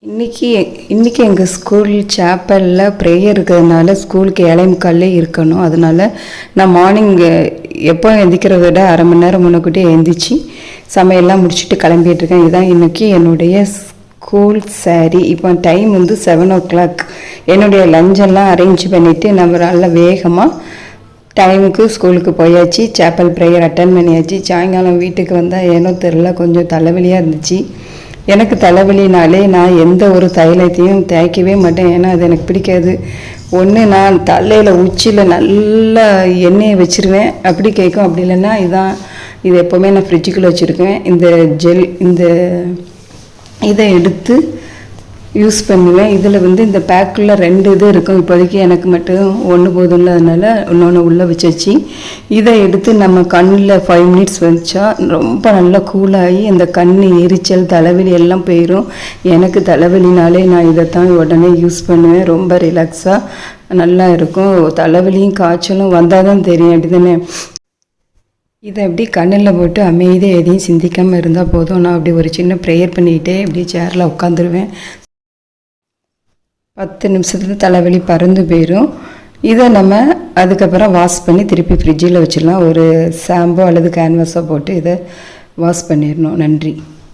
இன்றைக்கி எங்கள் school சேப்பலில் prayer இருக்கிறதுனால ஸ்கூலுக்கு 7:45 இருக்கணும். அதனால் நான் மார்னிங் எப்போ எந்திக்கிறத விட அரை மணி நேரம் முன்னக்கூட்டியே எழுந்திரிச்சி சமையல்லாம் முடிச்சுட்டு கிளம்பிகிட்ருக்கேன். இதுதான் இன்றைக்கி என்னுடைய ஸ்கூல் சாரீ. இப்போ டைம் 7:00. என்னுடைய லஞ்செல்லாம் அரேஞ்ச் பண்ணிவிட்டு நம்ம நல்ல வேகமாக டைமுக்கு ஸ்கூலுக்கு போயாச்சு. சேப்பல் ப்ரேயர் அட்டன் பண்ணியாச்சு. சாயங்காலம் வீட்டுக்கு வந்தால் ஏனோ தெரில கொஞ்சம் தலைவலியாக இருந்துச்சு. எனக்கு தலைவலினாலே நான் எந்த ஒரு தைலத்தையும் தேய்க்கவே மாட்டேன். ஏன்னா அது எனக்கு பிடிக்காது. ஒன்று நான் தலையில் உச்சியில் நல்லா எண்ணெயை வச்சுருவேன், அப்படி கேட்கும். அப்படி இல்லைன்னா இது எப்போவுமே நான் ஃப்ரிட்ஜுக்குள்ளே வச்சுருக்கேன். இந்த ஜெல் இதை எடுத்து யூஸ் பண்ணுவேன். இதில் இந்த பேக்குள்ளே 2 இது இருக்கும். இப்போதைக்கு எனக்கு மட்டும் ஒன்று போதும்ல, அதனால் இன்னொன்று உள்ளே வச்சாச்சு. இதை எடுத்து நம்ம கண்ணில் 5 மினிட்ஸ் வச்சா ரொம்ப நல்லா கூலாகி அந்த கண் எரிச்சல் தலைவலி எல்லாம் போயிடும். எனக்கு தலைவலினாலே நான் இதைத்தான் உடனே யூஸ் பண்ணுவேன். ரொம்ப ரிலாக்ஸாக நல்லா இருக்கும். தலைவலியும் காய்ச்சலும் வந்தால் தான் தெரியும், அப்படி தானே. இதை அப்படி கண்ணில் போட்டு அமைதியாக எதையும் சிந்திக்காமல் இருந்தால் போதும். நான் அப்படி ஒரு சின்ன ப்ரேயர் பண்ணிக்கிட்டே இப்படி சேரில் உட்காந்துருவேன். 10 நிமிஷத்துல தலைவலி பறந்து போயிடும். இதை நம்ம அதுக்கப்புறம் வாஷ் பண்ணி திருப்பி ஃப்ரிட்ஜில் வச்சிடலாம். ஒரு ஷாம்போ அல்லது கேன்வாஸோ போட்டு இதை வாஷ் பண்ணிடணும். நன்றி.